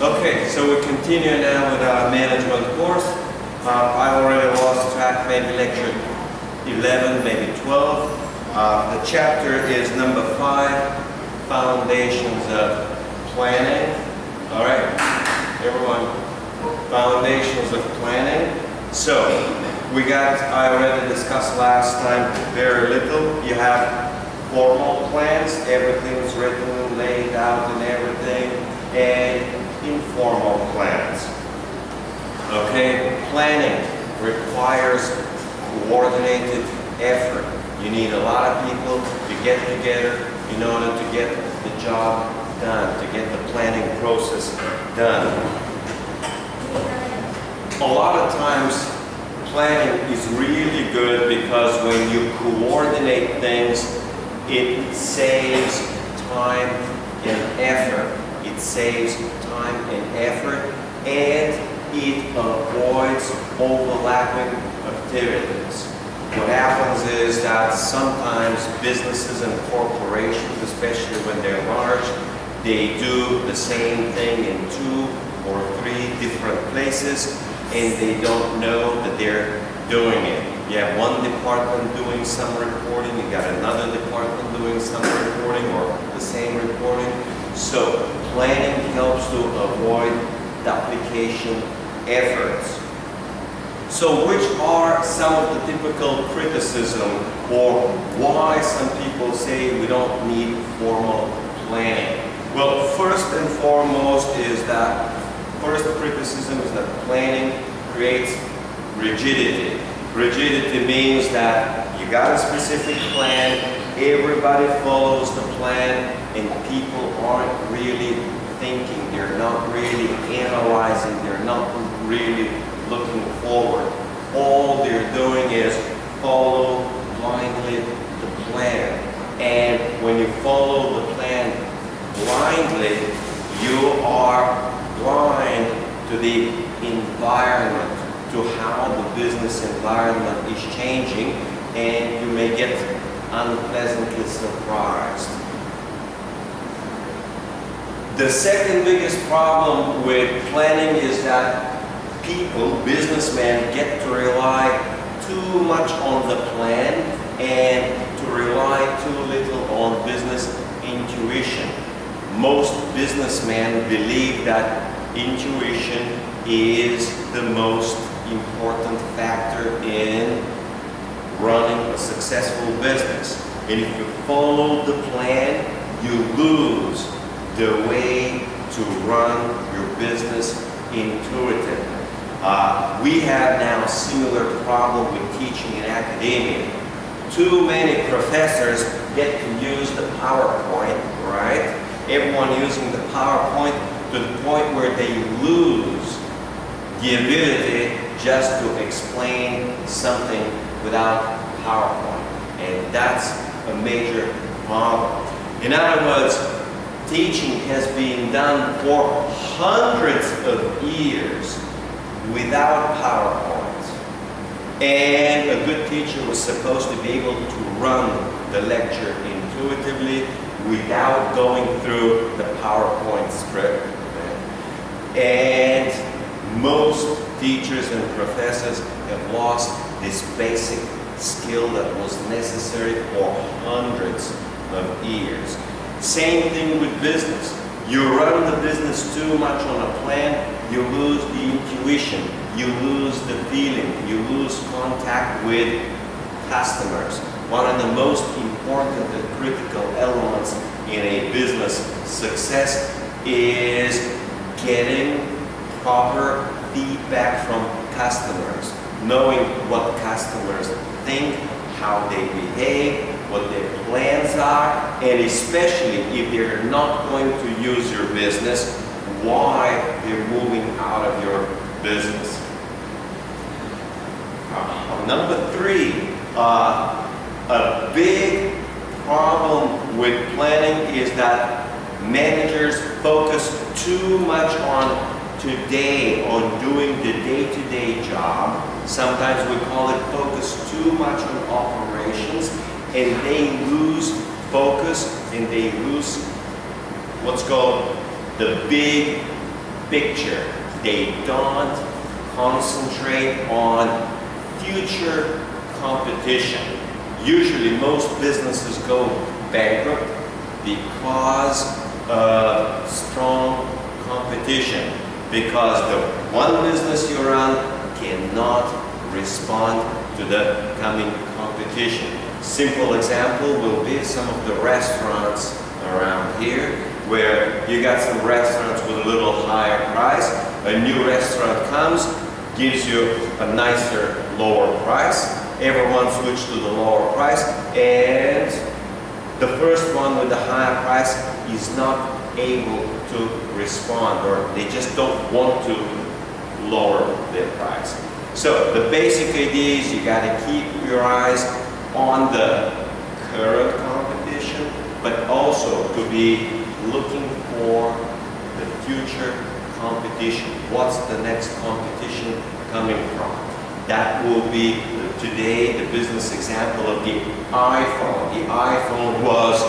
Okay, so we continue now with our management course. I already lost track, maybe lecture 11, maybe 12. The chapter is number 5, Foundations of Planning. All right, everyone, Foundations of Planning. So, I already discussed last time very little. You have formal plans, everything's written, laid out and everything, and informal plans. Okay, planning requires coordinated effort. You need a lot of people to get together in order to get the job done, to get the planning process done. A lot of times planning is really good because when you coordinate things, it saves time and effort. It saves time and effort, and it avoids overlapping activities. What happens is that sometimes businesses and corporations, especially when they're large, they do the same thing in 2 or 3 different places, and they don't know that they're doing it. You have one department doing some reporting, you got another department doing some reporting or the same reporting. So planning helps to avoid duplication efforts. So which are some of the typical criticism or why some people say we don't need formal planning? Well, first and foremost is that first criticism is that planning creates rigidity. Rigidity means that you got a specific plan, everybody follows the plan, and people aren't really thinking, they're not really analyzing, they're not really looking forward. All they're doing is follow blindly the plan. And when you follow the plan blindly, you are blind to the environment, to how the business environment is changing, and you may get unpleasantly surprised. The second biggest problem with planning is that people, businessmen, get to rely too much on the plan and to rely too little on business intuition. Most businessmen believe that intuition is the most important factor in running a successful business. And if you follow the plan, you lose the way to run your business intuitively. We have now a similar problem with teaching in academia. Too many professors get to use the PowerPoint, right? Everyone using the PowerPoint to the point where they lose the ability just to explain something without PowerPoint. And that's a major problem. In other words, teaching has been done for hundreds of years without PowerPoint. And a good teacher was supposed to be able to run the lecture intuitively without going through the PowerPoint script. And most teachers and professors have lost this basic skill that was necessary for hundreds of years. Same thing with business. You run the business too much on a plan, you lose the intuition, you lose the feeling, you lose contact with customers. One of the most important and critical elements in a business success is getting proper feedback from customers, knowing what customers think, how they behave, what their plans are, and especially if they're not going to use your business, why they're moving out of your business. Number 3, a big problem with planning is that managers focus too much on today, on doing the day-to-day job. Sometimes we call it focus too much on operations, and they lose focus and they lose what's called the big picture. They don't concentrate on future competition. Usually most businesses go bankrupt because of strong competition, because the one business you run cannot respond to the coming competition. Simple example will be some of the restaurants around here, where you got some restaurants with a little higher price. A new restaurant comes, gives you a nicer, lower price. Everyone switches to the lower price, and the first one with the higher price is not able to respond, or they just don't want to lower their price. So the basic idea is you got to keep your eyes on the current competition, but also to be looking for the future competition. What's the next competition coming from? That will be today the business example of the iPhone. The iPhone was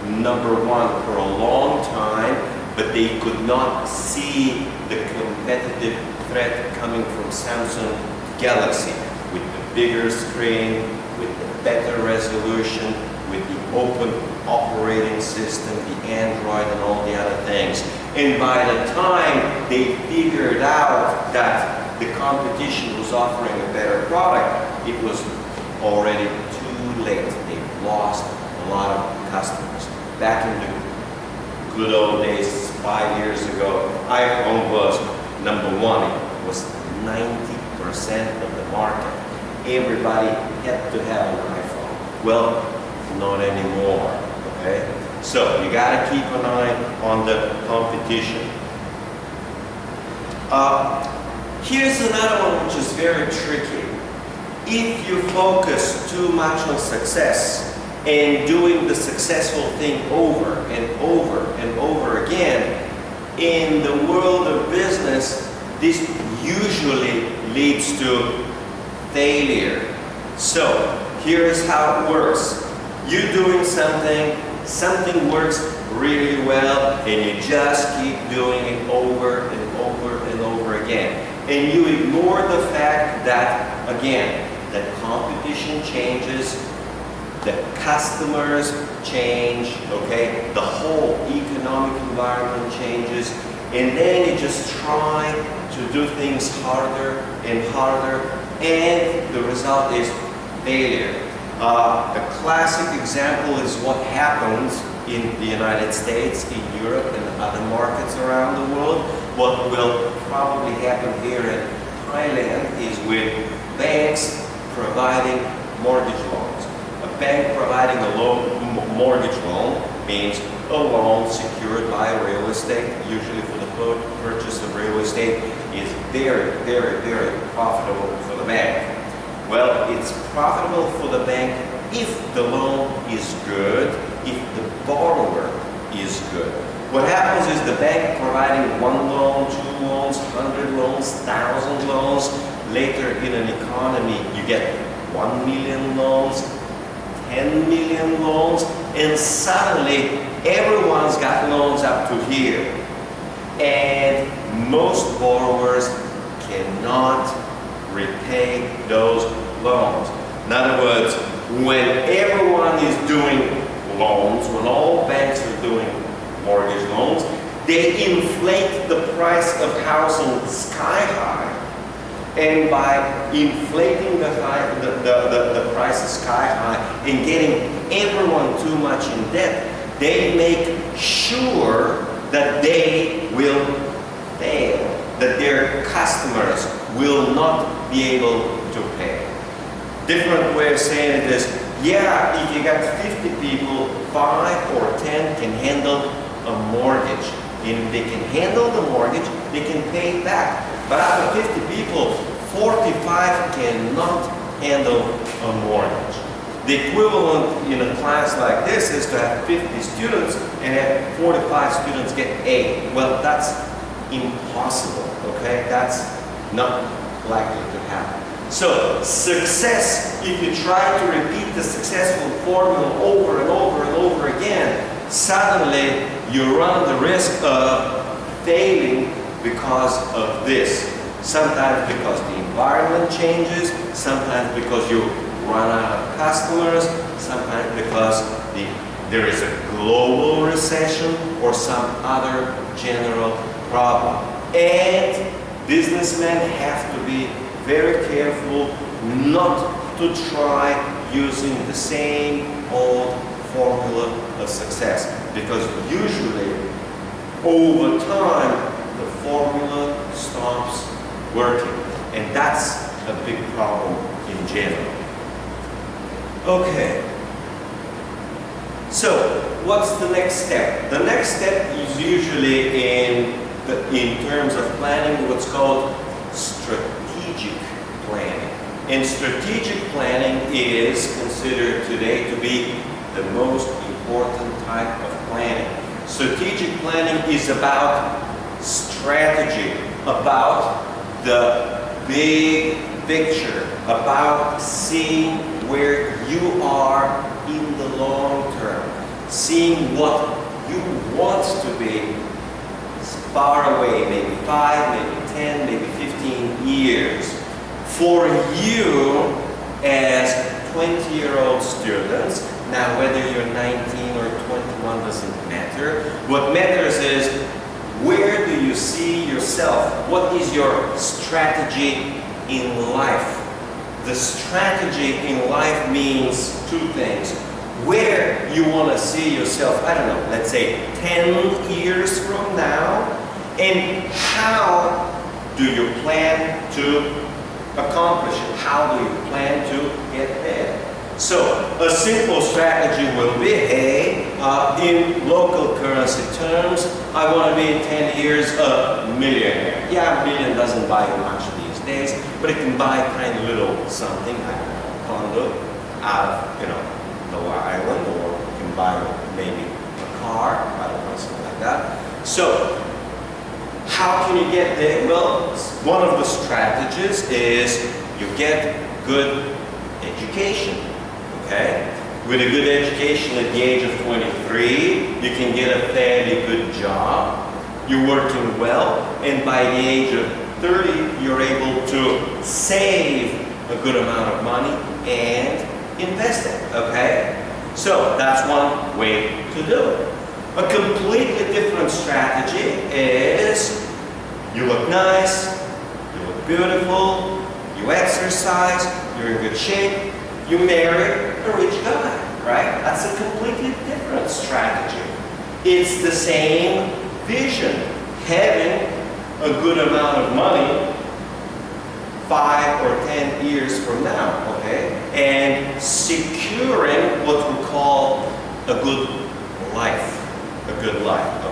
number one for a long time, but they could not see the competitive threat coming from Samsung Galaxy, with the bigger screen, with the better resolution, with the open operating system, the Android and all the other things. And by the time they figured out that the competition was offering a better product, it was already too late. They lost a lot of customers. Back in the good old days, 5 years ago, iPhone was number one. It was 90% of the market. Everybody had to have an iPhone. Well, not anymore, okay? So you gotta keep an eye on the competition. Here's another one which is very tricky. If you focus too much on success and doing the successful thing over and over and over again, in the world of business, this usually leads to failure. So here's how it works. You're doing something, something works really well, and you just keep doing it over and over and over again. And you ignore the fact that, again, the competition changes, the customers change, okay? The whole economic environment changes, and then you just try to do things harder and harder, and the result is failure. A classic example is what happens in the United States, in Europe, and other markets around the world. What will probably happen here in Thailand is with banks providing mortgage loans. A bank providing a mortgage loan means a loan secured by real estate, usually for the purchase of real estate, is very, very, very profitable for the bank. Well, it's profitable for the bank if the loan is good, if the borrower is good. What happens is the bank providing one loan, two loans, 100 loans, 1,000 loans. Later in an economy, you get 1 million loans, 10 million loans, and suddenly everyone's got loans up to here. And most borrowers cannot repay those loans. In other words, when everyone is doing loans, when all banks are doing mortgage loans, they inflate the price of housing sky high. And by inflating the prices sky high and getting everyone too much in debt, they make sure that they will fail, that their customers will not be able to pay. Different way of saying it is, yeah, if you got 50 people, 5 or 10 can handle a mortgage. And if they can handle the mortgage, they can pay it back. But out of 50 people, 45 cannot handle a mortgage. The equivalent in a class like this is to have 50 students and have 45 students get A. Well, that's impossible, okay? That's not likely to happen. So, success, if you try to repeat the successful formula over and over and over again, suddenly you run the risk of failing because of this. Sometimes because the environment changes, sometimes because you run out of customers, sometimes because there is a global recession or some other general problem. And businessmen have to be very careful not to try using the same old formula of success, because usually over time the formula stops working, and that's a big problem in general. Okay, so what's the next step? The next step is usually in terms of planning what's called strategic planning. And strategic planning is considered today to be the most important type of planning. Strategic planning is about strategy, about the big picture, about seeing where you are in the long term, seeing what you want to be far away, maybe 5, maybe 10, maybe 15 years. For you as 20-year-old students, now whether you're 19 or 21 doesn't matter. What matters is, where do you see yourself? What is your strategy in life? The strategy in life means two things. Where you want to see yourself, I don't know, let's say 10 years from now, and how do you plan to accomplish it? How do you plan to get there? So a simple strategy will be, hey, in local currency terms, I want to be in 10 years a millionaire. Yeah, a million doesn't buy much these days, but it can buy a tiny little something, like a condo out of, the island, or you can buy maybe a car, I don't know, something like that. So how can you get there? Well, one of the strategies is you get good education. Okay? With a good education at the age of 23, you can get a fairly good job. You're working well, and by the age of 30, you're able to save a good amount of money and invest it. Okay? So that's one way to do it. A completely different strategy is you look nice, you look beautiful, you exercise, you're in good shape, you marry a rich guy, right? That's a completely different strategy. It's the same vision, having a good amount of money 5 or 10 years from now, okay? And securing what we call a good life,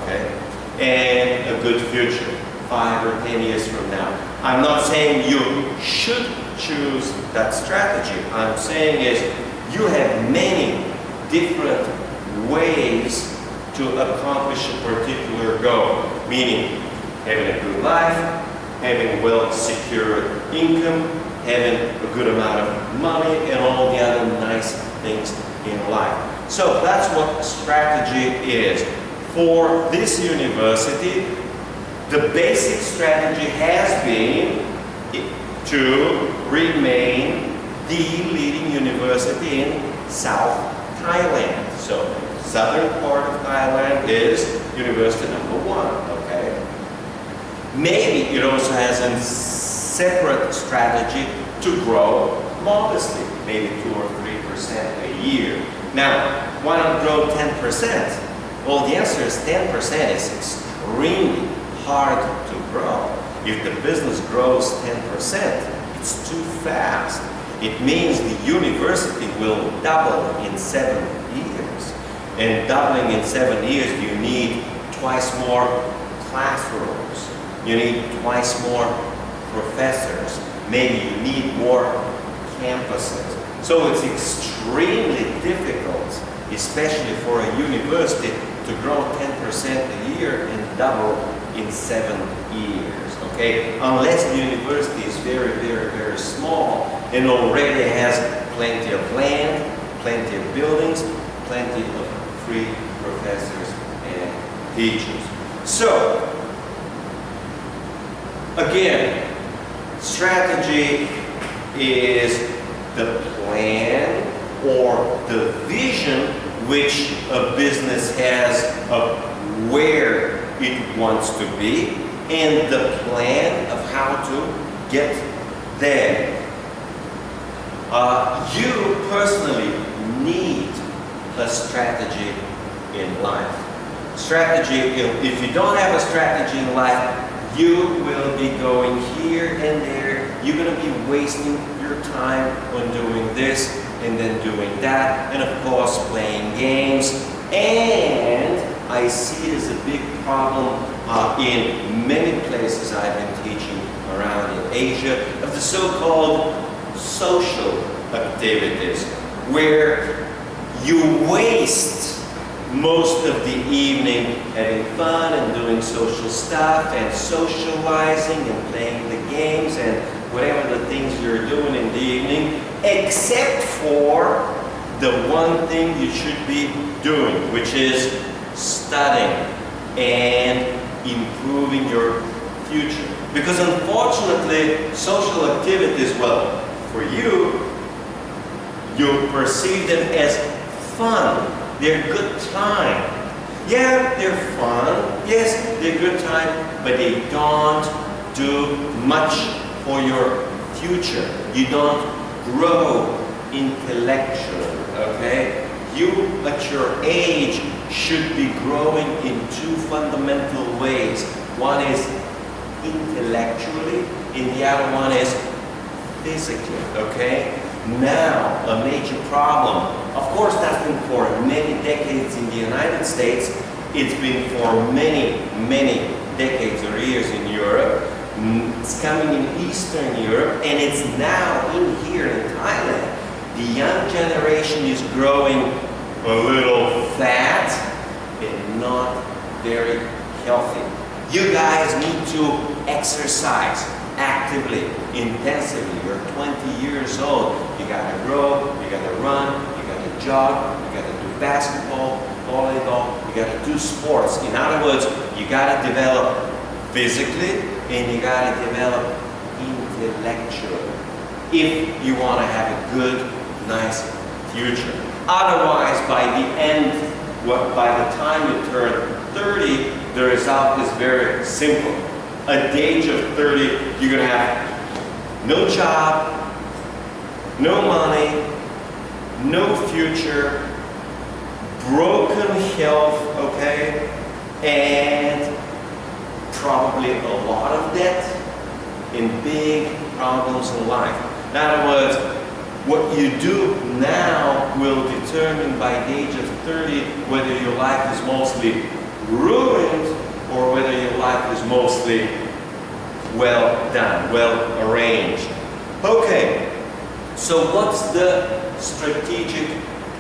okay? And a good future 5 or 10 years from now. I'm not saying you should choose that strategy. I'm saying is you have many different ways to accomplish a particular goal, meaning having a good life, having well-secured income, having a good amount of money, and all the other nice things in life. So that's what strategy is. For this university, the basic strategy has been to remain the leading university in South Thailand. So southern part of Thailand is university number 1, okay? Maybe it also has a separate strategy to grow modestly, maybe 2 or 3% a year. Now, why not grow 10%? Well, the answer is 10% is extremely hard to grow. If the business grows 10%, it's too fast. It means the university will double in 7 years. And doubling in 7 years, you need twice more classrooms. You need twice more professors. Maybe you need more campuses. So it's extremely difficult, especially for a university, to grow 10% a year and double in 7 years, okay? Unless the university is very, very, very small and already has plenty of land, plenty of buildings, plenty of free professors and teachers. So, Again, strategy is the plan or the vision which a business has of where it wants to be and the plan of how to get there. You personally need a strategy in life. Strategy, if you don't have a strategy in life, you will be going here and there. You're going to be wasting your time on doing this and then doing that, and of course playing games. And I see it as a big problem in many places I've been teaching around in Asia of the so-called social activities, where you waste most of the evening having fun and doing social stuff and socializing and playing the games and whatever the things you're doing in the evening, except for the one thing you should be doing, which is studying and improving your future. Because unfortunately, social activities, well, for you, you perceive them as fun. They're good time. Yeah, they're fun. Yes, they're good time, but they don't do much for your future. You don't grow intellectually, okay? You, at your age, should be growing in two fundamental ways. One is intellectually, and the other one is physically, okay? Now, a major problem, of course that's been for many decades in the United States, it's been for many, many decades or years in Europe, it's coming in Eastern Europe, and it's now in here in Thailand. The young generation is growing a little fat and not very healthy. You guys need to exercise actively, intensively. You're 20 years old. You gotta grow, you gotta run, you gotta jog, you gotta do basketball, volleyball, you gotta do sports. In other words, you gotta develop physically and you gotta develop intellectually if you wanna have a good, nice future. Otherwise, by the time you turn 30, the result is very simple. At the age of 30, you're going to have no job, no money, no future, broken health, okay, and probably a lot of debt and big problems in life. In other words, what you do now will determine by the age of 30 whether your life is mostly ruined or whether your life is mostly well done, well arranged. Okay, so what's the strategic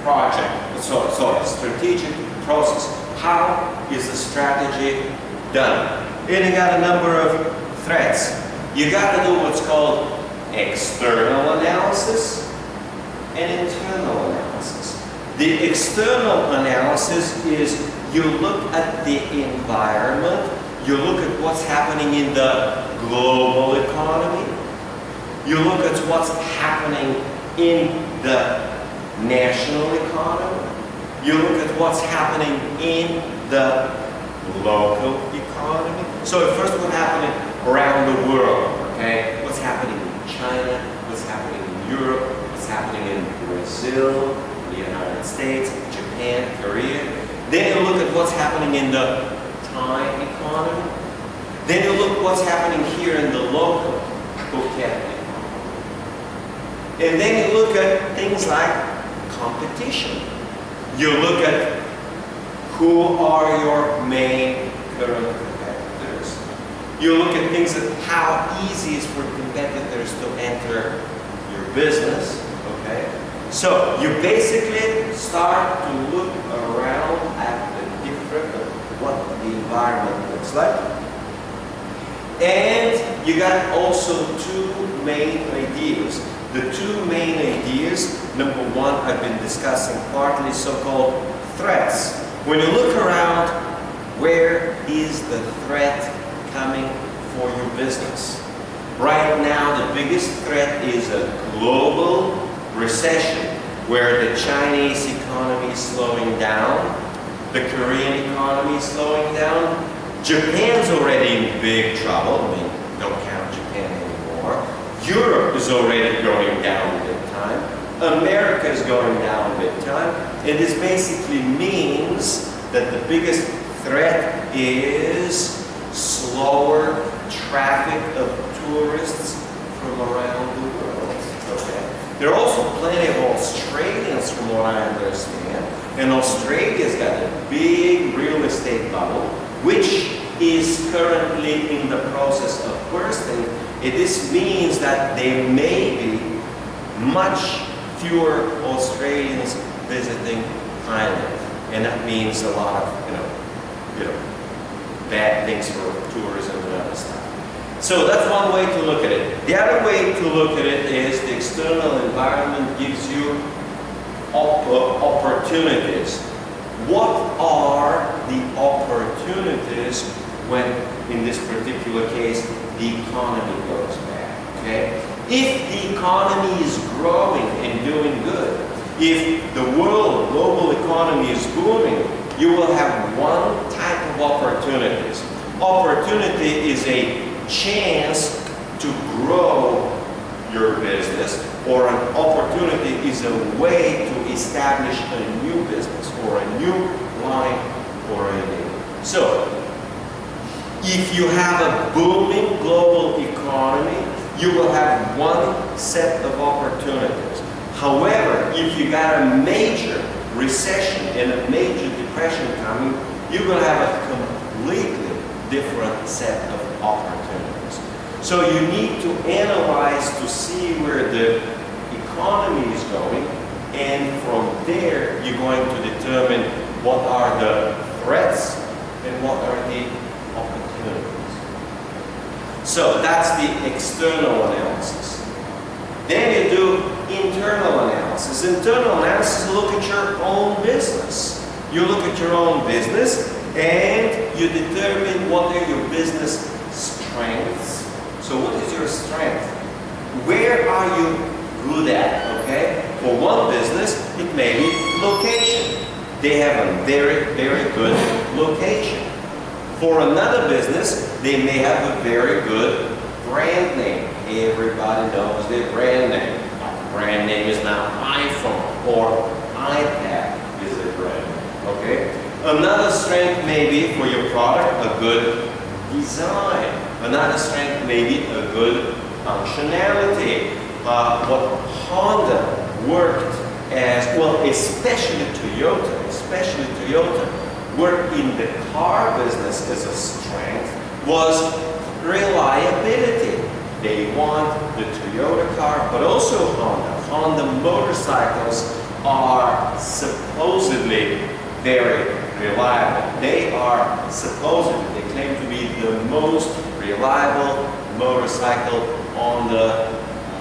project? Strategic process. How is the strategy done? And you got a number of threads. You got to do what's called external analysis and internal analysis. The external analysis is you look at the environment, you look at what's happening in the global economy, you look at what's happening in the national economy, you look at what's happening in the local economy. So first what's happening around the world, okay? What's happening in China, what's happening in Europe, what's happening in Brazil, the United States, Japan, Korea. Then you look at what's happening in the Thai economy. Then you look what's happening here in the local Phuket economy. And then you look at things like competition. You look at who are your main current competitors. You look at things like how easy it is for competitors to enter your business. Okay? So you basically start to look around at the different, what the environment looks like. And you got also two main ideas. The two main ideas, number one, I've been discussing partly, so-called threats. When you look around, where is the threat coming for your business. Right now, the biggest threat is a global recession where the Chinese economy is slowing down, the Korean economy is slowing down, Japan's already in big trouble. I mean, don't count Japan anymore. Europe is already going down big time. America is going down big time. And this basically means that the biggest threat is slower traffic of tourists from around the world. Okay. There are also plenty of Australians from what I understand. And Australia's got a big real estate bubble, which is currently in the process of bursting. This means that there may be much fewer Australians visiting Thailand, and that means a lot of bad things for tourism and other stuff. So that's one way to look at it. The other way to look at it is the external environment gives you opportunities. What are the opportunities when, in this particular case, the economy goes bad? Okay? If the economy is growing and doing good, if the world global economy is booming, you will have one type of opportunities. Opportunity is a chance to grow your business, or an opportunity is a way to establish a new business or a new line or a new. So, if you have a booming global economy, you will have one set of opportunities. However, if you got a major recession and a major depression coming, you're going to have a completely different set of opportunities. So you need to analyze to see where the economy is going, and from there you're going to determine what are the threats and what are the opportunities. So that's the external analysis. Then you do internal analysis. Internal analysis, look at your own business. You look at your own business and you determine what are your business strengths. So what is your strength? Where are you good at? Okay? For one business, it may be location. They have a very, very good location. For another business, they may have a very good brand name. Everybody knows their brand name. The brand name is now iPhone or iPad is a brand name. Okay? Another strength may be for your product a good design. Another strength may be a good functionality. What Honda worked as, well, especially Toyota, worked in the car business as a strength was reliability. They want the Toyota car, but also Honda. Honda motorcycles are supposedly very reliable. They are supposedly, they claim to be the most reliable motorcycle on the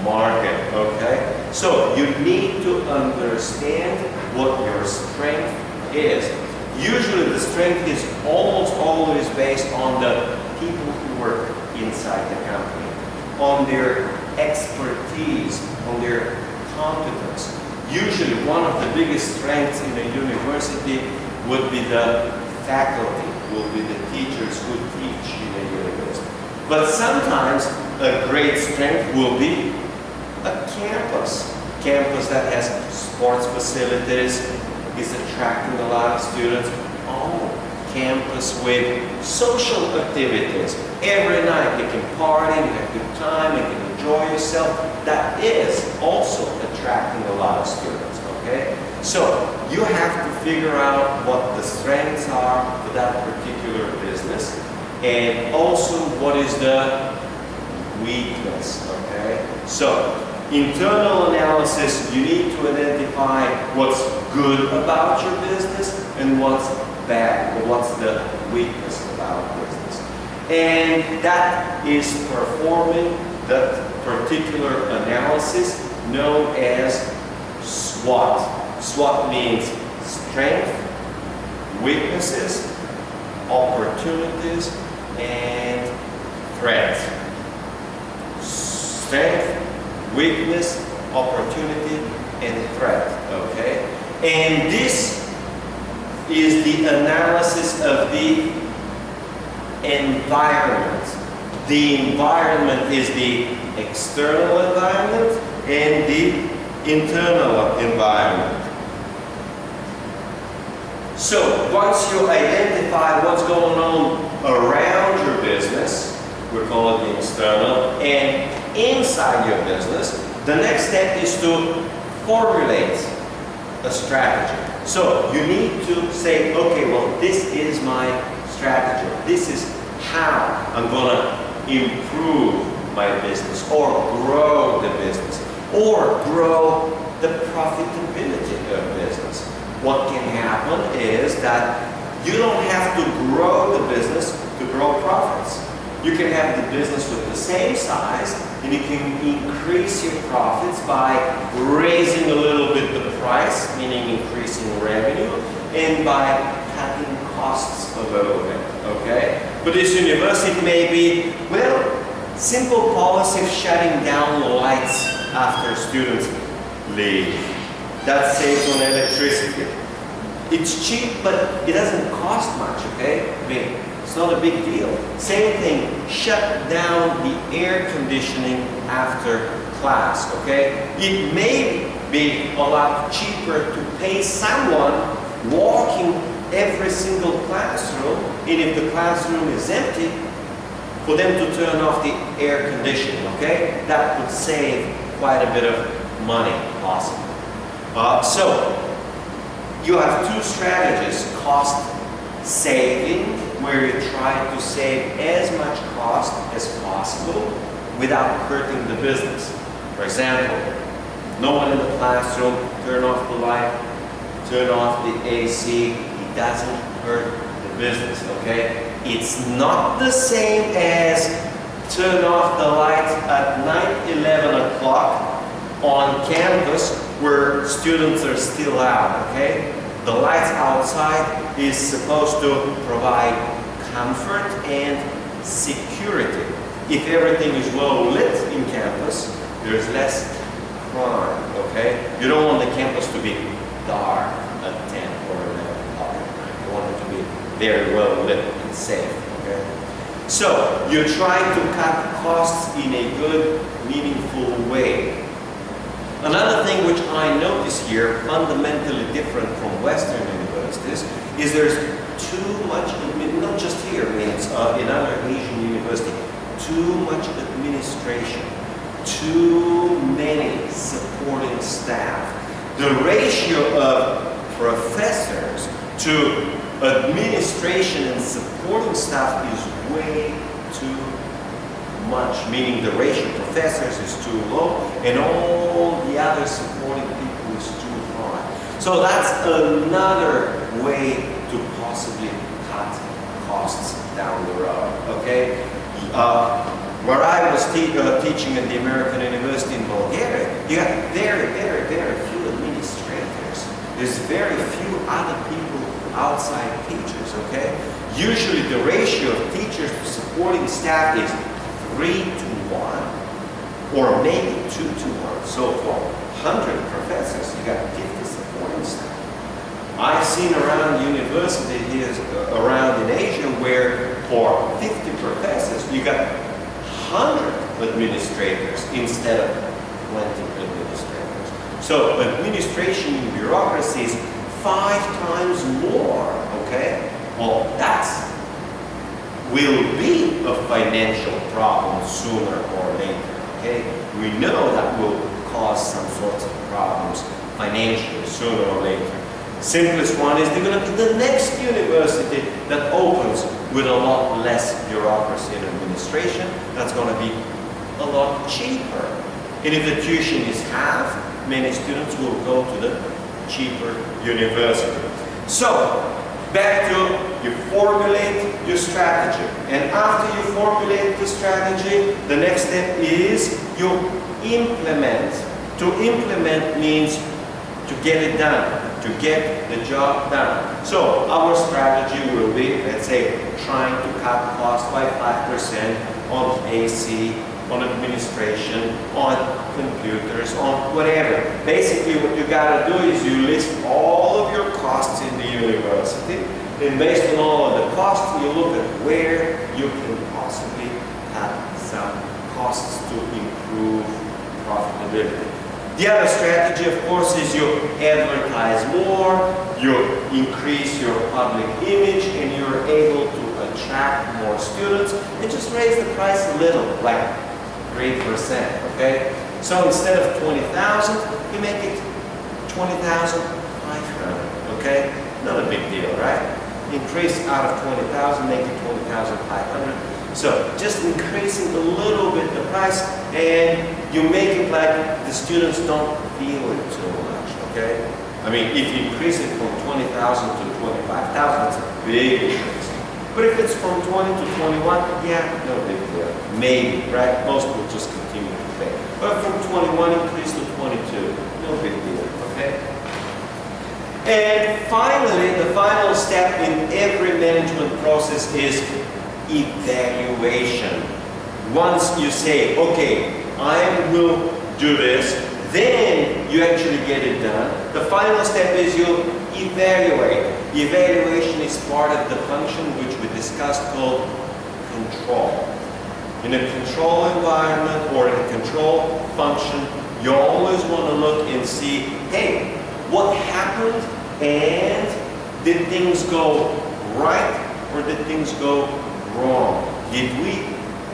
market, okay? So you need to understand what your strength is. Usually the strength is almost always based on the people who work inside the company, on their expertise, on their competence. Usually one of the biggest strengths in a university would be the faculty, would be the teachers who teach in a university. But sometimes a great strength will be a campus. Campus that has sports facilities, is attracting a lot of students. Oh, campus with social activities. Every night you can party, you have a good time, you can enjoy yourself. That is also attracting a lot of students, okay? So you have to figure out what the strengths are for that particular business, and also what is the weakness, okay? So internal analysis, you need to identify what's good about your business and what's bad, or what's the weakness about business. And that is performing that particular analysis known as SWOT. SWOT means strength, weaknesses, opportunities, and threat. Strength, weakness, opportunity, and threat, okay? And this is the analysis of the environment. The environment is the external environment and the internal environment. So once you identify what's going on around your business, we call it the external, and inside your business, the next step is to formulate a strategy. So you need to say, okay, well, this is my strategy. This is how I'm going to improve my business or grow the business or grow the profitability of business. What can happen is that you don't have to grow the business to grow profits. You can have the business with the same size and you can increase your profits by raising a little bit the price, meaning increasing revenue, and by cutting costs a little bit, okay? But this university may be, well, simple policy of shutting down lights after students leave. That saves on electricity. It's cheap, but it doesn't cost much, okay? I mean, it's not a big deal. Same thing, shut down the air conditioning after class, okay? It may be a lot cheaper to pay someone walking every single classroom, and if the classroom is empty, for them to turn off the air conditioning, okay? That would save quite a bit of money, possibly. So, you have two strategies: cost saving, where you try to save as much cost as possible without hurting the business. For example, no one in the classroom, turn off the light, turn off the AC, it doesn't hurt the business, okay? It's not the same as turn off the lights at 11 o'clock on campus where students are still out, okay? The lights outside is supposed to provide comfort and security. If everything is well lit in campus, there's less crime, okay? You don't want the campus to be dark at 10 or 11 o'clock at night. You want it to be very well lit and safe, okay? So, you're trying to cut costs in a good, meaningful way. Another thing which I notice here, fundamentally different from Western universities, is there's too much, not just here, I mean, it's in other Asian universities, too much administration, too many supporting staff. The ratio of professors to administration and supporting staff is way too much, meaning the ratio of professors is too low and all the other supporting people is too high. So that's another way to possibly cut costs down the road, okay? Where I was teaching at the American University in Bulgaria, you got very, very, very few administrators. There's very few other people outside teachers, okay? Usually the ratio of teachers to supporting staff is 3 to 1, or maybe 2 to 1. So for 100 professors, you got 50 supporting staff. I've seen around universities around in Asia where for 50 professors, you got 100 administrators instead of 20 administrators. So administration and bureaucracy is 5 times more, okay? Well, that's will be a financial problem sooner or later, okay? We know that will cause some sorts of problems financially sooner or later. Simplest one is they're going to be the next university that opens with a lot less bureaucracy and administration. That's going to be a lot cheaper. And if the tuition is half, many students will go to the cheaper university. So, back to you formulate your strategy. And after you formulate the strategy, the next step is you implement. To implement means to get it done, to get the job done. So our strategy will be, let's say, trying to cut costs by 5% on AC, on administration, on computers, on whatever. Basically what you gotta do is you list all of your costs in the university, and based on all of the costs, you look at where you can possibly cut some costs to improve profitability. The other strategy, of course, is you advertise more, you increase your public image, and you're able to attract more students, and just raise the price a little, like 3%, okay? So instead of 20,000, you make it 20,500, okay? Not a big deal, right? Increase out of 20,000, make it 20,500. So just increasing a little bit the price, and you make it like the students don't feel it too much, okay? I mean, if you increase it from 20,000 to 25,000, it's a big increase. But if it's from 20 to 21, yeah, no big deal. Maybe, right? Most will just continue to pay. But from 21, increase to 22, no big deal, okay? And finally, the final step in every management process is evaluation. Once you say, okay, I will do this, then you actually get it done. The final step is you evaluate. Evaluation is part of the function which we discussed called control. In a control environment or in a control function, you always want to look and see, hey, what happened, and did things go right or did things go wrong? Did we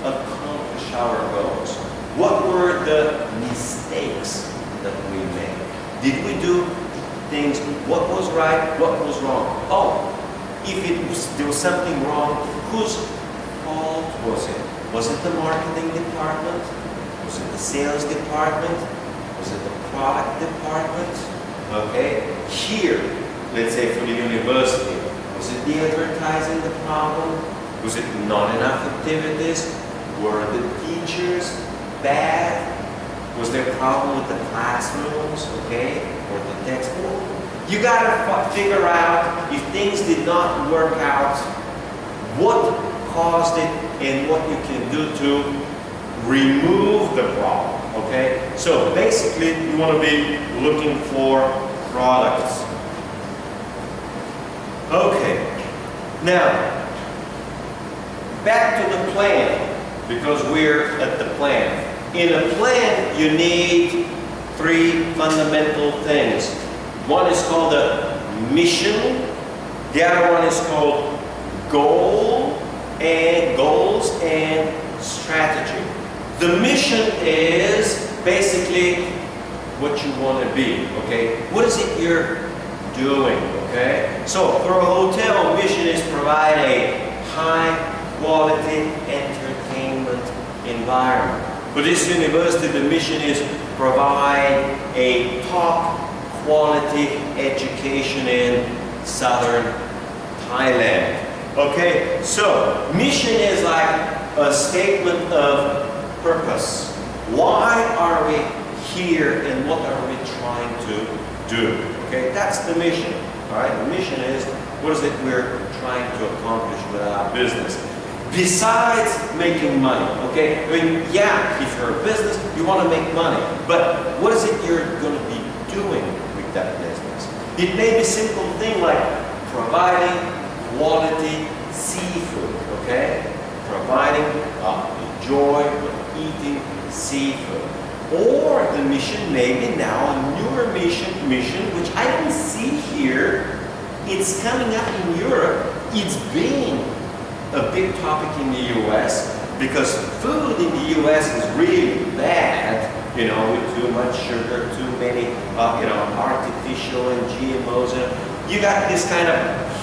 accomplish our goals? What were the mistakes that we made? Did we do things, what was right, what was wrong? Oh, if there was something wrong, whose fault was it? Was it the marketing department? Was it the sales department? Was it the product department? Okay, here, let's say for the university, was it the advertising the problem? Was it not enough activities? Were the teachers bad? Was there a problem with the classrooms, okay, or the textbook? You gotta figure out if things did not work out, what caused it and what you can do to remove the problem, okay? So basically, you want to be looking for products. Okay, now, back to the plan, because we're at the plan. In a plan, you need three fundamental things. One is called a mission. The other one is called goals and strategy. The mission is basically what you want to be, okay? What is it you're doing, okay? So for a hotel, mission is provide a high quality entertainment environment. For this university, the mission is provide a top quality education in southern Thailand. Okay, so mission is like a statement of purpose. Why are we here and what are we trying to do? Okay, that's the mission. All right, the mission is what is it we're trying to accomplish with our business. Besides making money, okay? I mean, yeah, if you're a business, you want to make money. But what is it you're going to be doing with that business? It may be a simple thing like providing quality seafood, okay? Providing joy of eating seafood. Or the mission may be now a newer mission which I don't see here. It's coming up in Europe. It's being a big topic in the US because food in the US is really bad, you know, with too much sugar, too many, artificial and GMOs. You got this kind of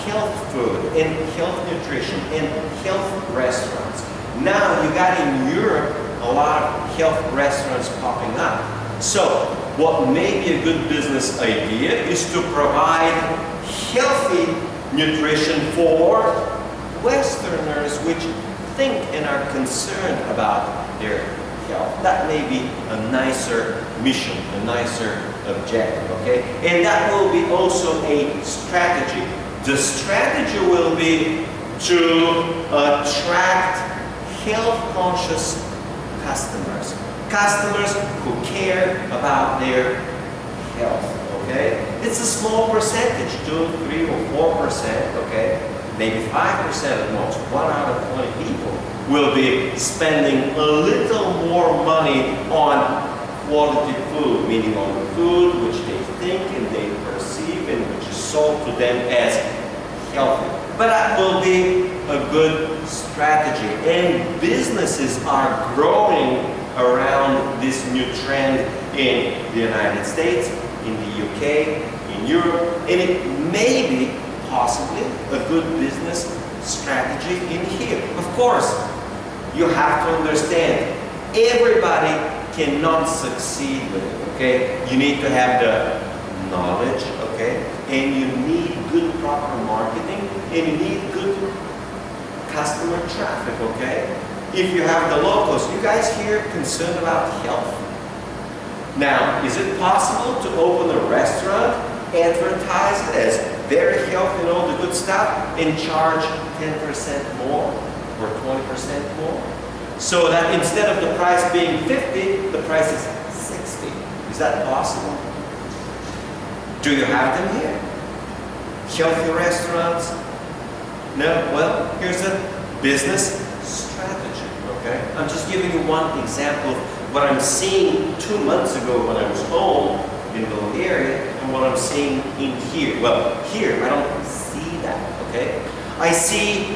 health food and health nutrition and health restaurants. Now you got in Europe a lot of health restaurants popping up. So what may be a good business idea is to provide healthy nutrition for Westerners which think and are concerned about their health. That may be a nicer mission, a nicer objective, okay? And that will be also a strategy. The strategy will be to attract health-conscious customers. Customers who care about their health, okay? It's a small percentage, 2, 3, or 4%, okay? Maybe 5% at most. 1 out of 20 people will be spending a little more money on quality food, meaning on the food which they think and they perceive and which is sold to them as healthy. But that will be a good strategy. And businesses are growing around this new trend in the United States, in the UK, in Europe, and it may be possibly a good business strategy in here. Of course, you have to understand, everybody cannot succeed with it, okay? You need to have the knowledge, okay? And you need good proper marketing, and you need good customer traffic, okay? If you have the locals, you guys here concerned about health? Now, is it possible to open a restaurant, advertise it as very healthy and all the good stuff, and charge 10% more or 20% more? So that instead of the price being 50, the price is 60. Is that possible? Do you have them here? Healthy restaurants? No? Well, here's a business strategy, okay? I'm just giving you one example of what I'm seeing 2 months ago when I was home in Bulgaria and what I'm seeing in here. Well, here I don't see that, okay? I see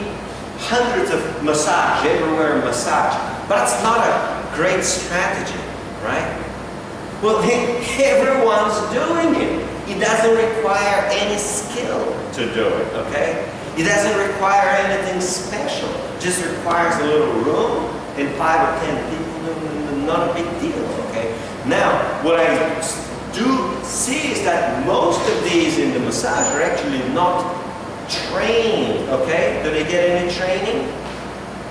hundreds of massage, everywhere massage, but it's not a great strategy, right? Well, everyone's doing it. It doesn't require any skill to do it, okay? It doesn't require anything special. It just requires a little room and 5 or 10 people, not a big deal, okay? Now, what I do see is that most of these in the massage are actually not trained, okay? Do they get any training?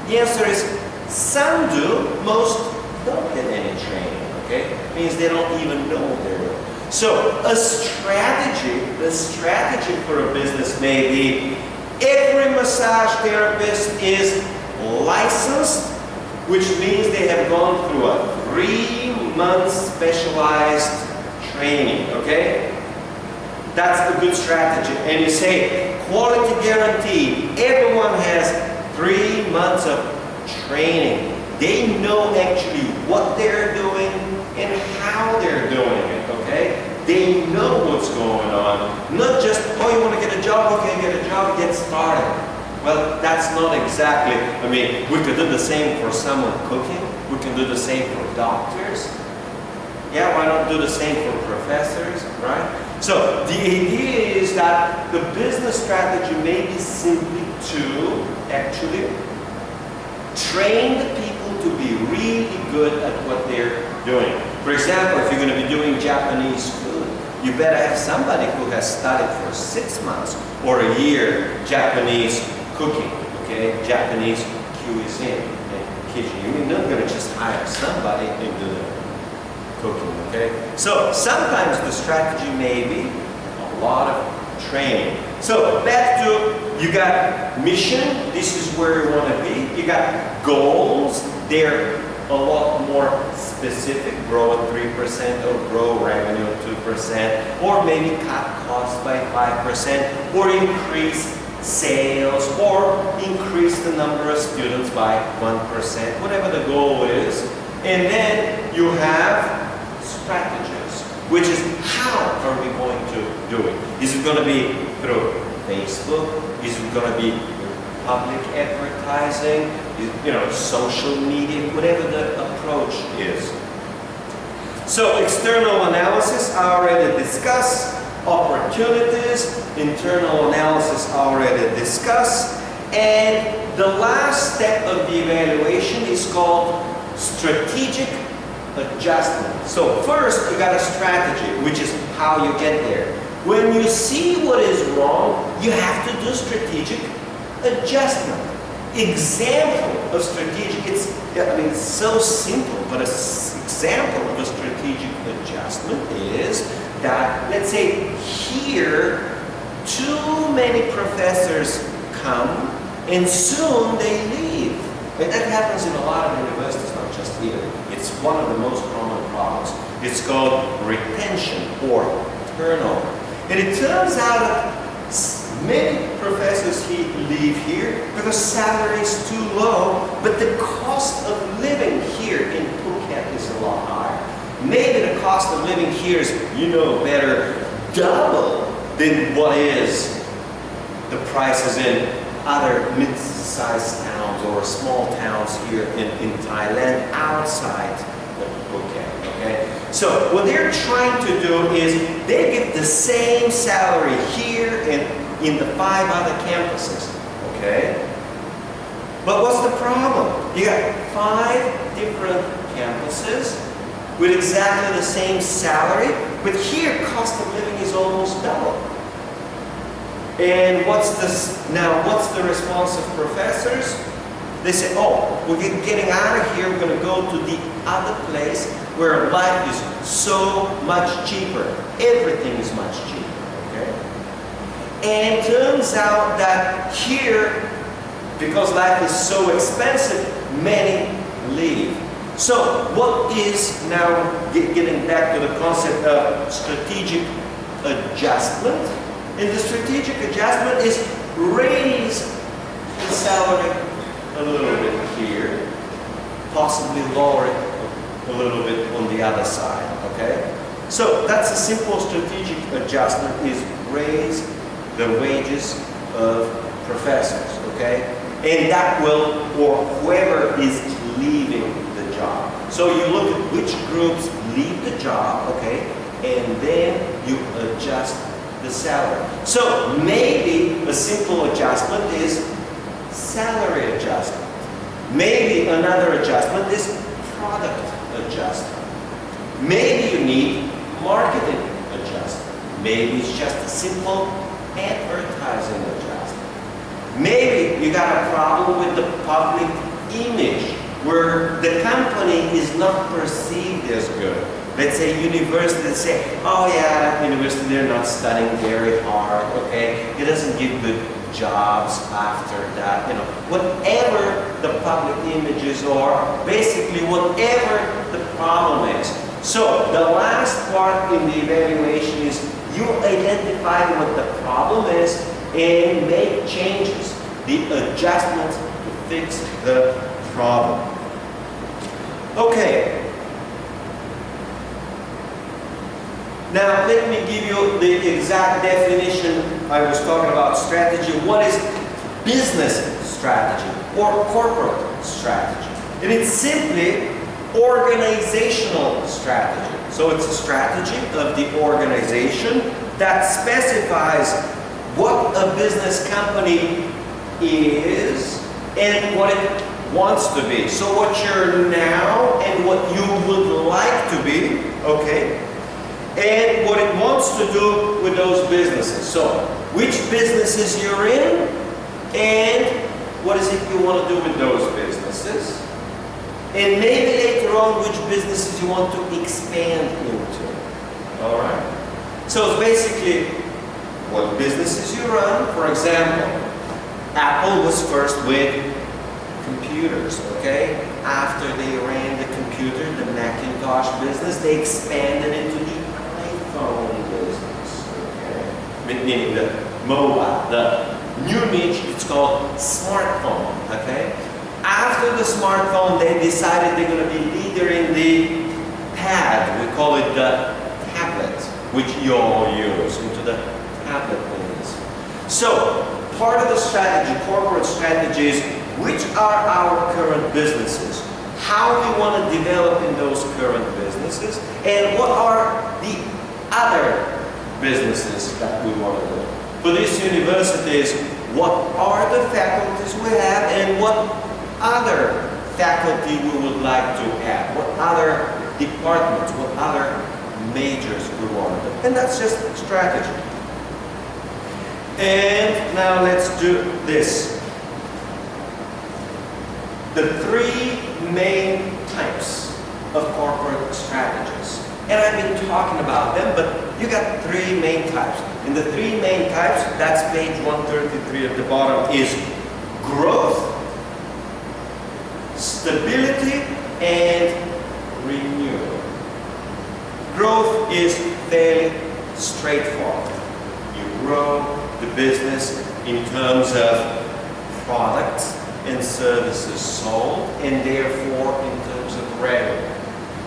The answer is some do, most don't get any training, okay? It means they don't even know what they're doing. So a strategy for a business may be every massage therapist is licensed, which means they have gone through a 3-month specialized training, okay? That's a good strategy. And you say, quality guarantee, everyone has 3 months of training. They know actually what they're doing and how they're doing it, okay? They know what's going on. Not just, oh, you want to get a job? Okay, get a job, get started. Well, that's not exactly, I mean, we could do the same for someone cooking. We can do the same for doctors. Yeah, why not do the same for professors, right? So the idea is that the business strategy may be simply to actually train the people to be really good at what they're doing. For example, if you're going to be doing Japanese food, you better have somebody who has studied for 6 months or a year Japanese cooking, okay? Japanese cuisine and kitchen. You're not going to just hire somebody and do the cooking, okay? So sometimes the strategy may be a lot of training. So back to, you got mission, this is where you want to be. You got goals, they're a lot more specific, grow at 3% or grow revenue at 2%, or maybe cut costs by 5%, or increase sales, or increase the number of students by 1%, whatever the goal is. And then you have strategies, which is how are we going to do it? Is it going to be through Facebook? Is it going to be public advertising? You know, social media, whatever the approach is. So external analysis I already discussed. Opportunities, internal analysis I already discussed. And the last step of the evaluation is called strategic adjustment. So first you got a strategy, which is how you get there. When you see what is wrong, you have to do strategic adjustment. Example of strategic, it's so simple, but an example of a strategic adjustment is that, let's say here, too many professors come and soon they leave. And that happens in a lot of universities, not just here. It's one of the most common problems. It's called retention or turnover. And it turns out that many professors leave here because salary is too low, but the cost of living here in Phuket is a lot higher. Maybe the cost of living here is, you know better, double than what is the prices in other mid-sized towns or small towns here in Thailand outside of Phuket, okay? So what they're trying to do is they give the same salary here and in the 5 other campuses, okay? But what's the problem? You got 5 different campuses with exactly the same salary, but here cost of living is almost double. And what's the response of professors? They say, oh, we're getting out of here, we're going to go to the other place where life is so much cheaper. Everything is much cheaper, okay? And turns out that here, because life is so expensive, many leave. So what is now, getting back to the concept of strategic adjustment? And the strategic adjustment is raise the salary a little bit here, possibly lower it a little bit on the other side, okay? So that's a simple strategic adjustment, is raise the wages of professors, okay? And that will, or whoever is leaving the job. So you look at which groups leave the job, okay? And then you adjust the salary. So maybe a simple adjustment is salary adjustment. Maybe another adjustment is product adjustment. Maybe you need marketing adjustment. Maybe it's just a simple advertising adjustment. Maybe you got a problem with the public image where the company is not perceived as good. Let's say universities say, oh yeah, university, they're not studying very hard, okay? It doesn't give good jobs after that, you know. Whatever the public images are, basically whatever the problem is. So the last part in the evaluation is you identify what the problem is and make changes, the adjustments to fix the problem. Okay. Now, let me give you the exact definition. I was talking about strategy. What is business strategy or corporate strategy? And it's simply organizational strategy. So it's a strategy of the organization that specifies what a business company is and what it wants to be. So what you're now and what you would like to be, okay? And what it wants to do with those businesses. So, which businesses you're in, and what is it you want to do with those businesses. And maybe later on, which businesses you want to expand into. Alright? So it's basically what businesses you run. For example, Apple was first with computers, okay? After they ran the computer, the Macintosh business, they expanded into the iPhone business, okay? Meaning the mobile, the new niche, it's called smartphone, okay? After the smartphone, they decided they're going to be leader in the pad. We call it the tablet, which you all use, into the tablet business. So, part of the strategy, corporate strategy, is which are our current businesses, how we want to develop in those current businesses, and what are the other businesses that we want to do. For these universities, what are the faculties we have and what other faculty we would like to have, what other departments, what other majors we want to do. And that's just strategy. And now let's do this. The 3 main types of corporate strategies. And I've been talking about them, but you got 3 main types. And the 3 main types, that's page 133 at the bottom, is growth, stability and renewal. Growth is fairly straightforward. You grow the business in terms of products and services sold, and therefore in terms of revenue.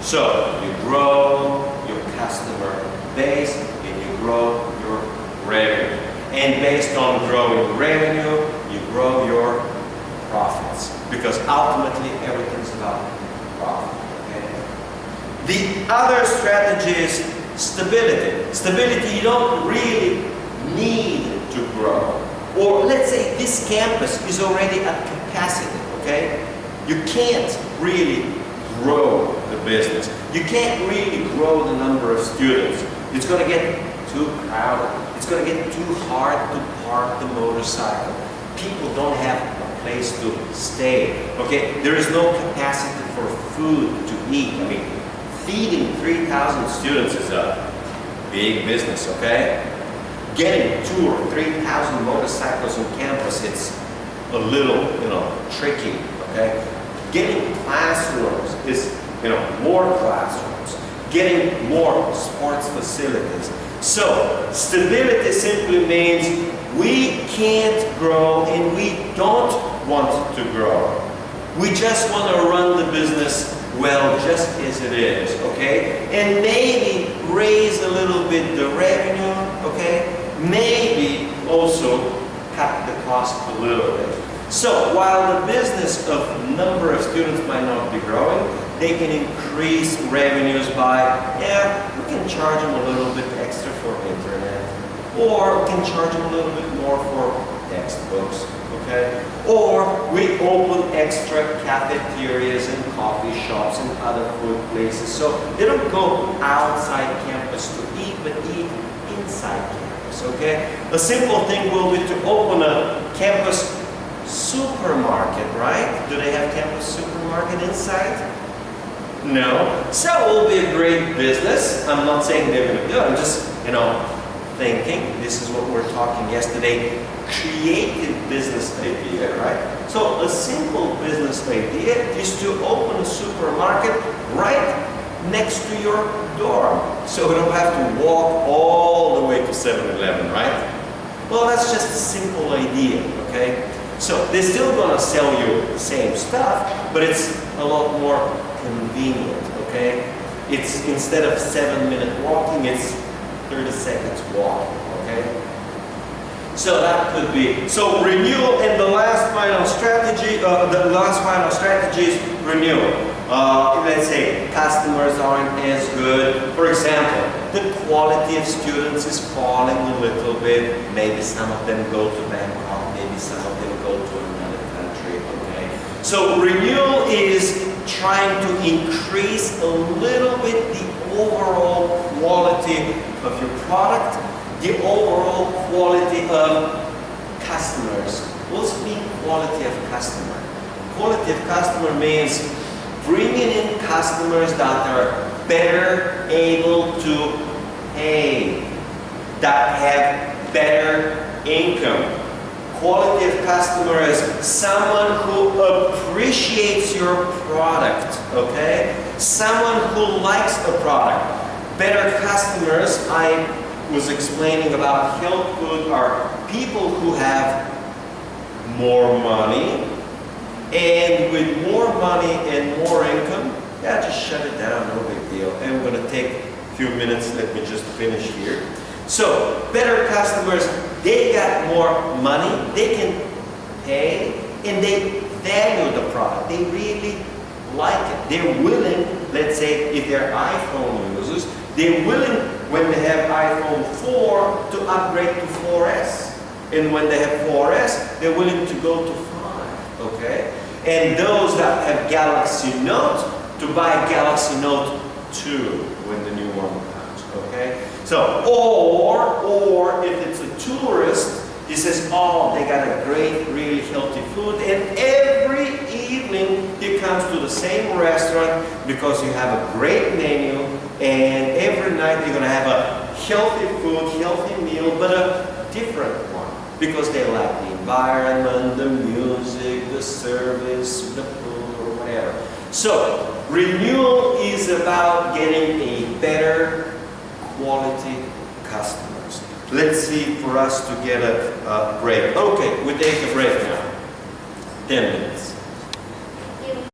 So you grow your customer base and you grow your revenue. And based on growing revenue, you grow your profits. Because ultimately everything's about profit. Okay? The other strategy is stability. Stability, you don't really need to grow. Or let's say this campus is already at capacity, okay? You can't really grow the business. You can't really grow the number of students. It's going to get too crowded. It's going to get too hard to park the motorcycle. People don't have a place to stay, okay? There is no capacity for food to eat. I mean, feeding 3,000 students is a big business, okay? Getting 2,000 or 3,000 motorcycles on campus, it's a little, tricky, okay? Getting classrooms is, more classrooms. Getting more sports facilities. So, stability simply means we can't grow and we don't want to grow. We just want to run the business well, just as it is, okay? And maybe raise a little bit the revenue, okay? Maybe also cut the cost a little bit. So while the business of number of students might not be growing, they can increase revenues by, we can charge them a little bit extra for internet, or we can charge them a little bit more for textbooks, okay? Or we open extra cafeterias and coffee shops and other food places, so they don't go outside campus to eat, but eat inside campus, okay? A simple thing will be to open a campus supermarket, right? Do they have campus supermarket inside? No. So it will be a great business. I'm not saying they're going to do it. I'm just, thinking. This is what we were talking yesterday. Creative business idea, right? So a simple business idea is to open a supermarket right next to your dorm. So we don't have to walk all the way to 7-Eleven, right? Well, that's just a simple idea, okay? So they're still going to sell you the same stuff, but it's a lot more convenient, okay? It's instead of 7-minute walking, it's 30 seconds walking, okay? So that could be. So renewal, and the last final strategy, is renewal. Let's say customers aren't as good. For example, the quality of students is falling a little bit. Maybe some of them go to Bangkok, maybe some of them go to another country, okay? So renewal is trying to increase a little bit the overall quality of your product, the overall quality of customers. What's the quality of customer? Quality of customer means bringing in customers that are better able to pay, that have better income. Quality of customer is someone who appreciates your product, okay? Someone who likes a product. Better customers, I was explaining about health food, are people who have more money, and with more money and more income, just shut it down, no big deal. And we're going to take a few minutes, let me just finish here. So, better customers, they got more money, they can pay, and they value the product. They really like it. They're willing, let's say, if they're iPhone users, they're willing, when they have iPhone 4, to upgrade to 4S. And when they have 4S, they're willing to go to 5, okay? And those that have Galaxy Note, to buy Galaxy Note 2 when the new one comes, okay? So, or if it's a tourist, he says, oh, they got a great, really healthy food, and every evening he comes to the same restaurant because you have a great menu, and every night you're going to have a healthy food, healthy meal, but a different one, because they like the environment, the music, the service, the food, or whatever. whatever. So, renewal is about getting a better quality customers. Let's see for us to get a break. Okay, we take a break now. 10 minutes.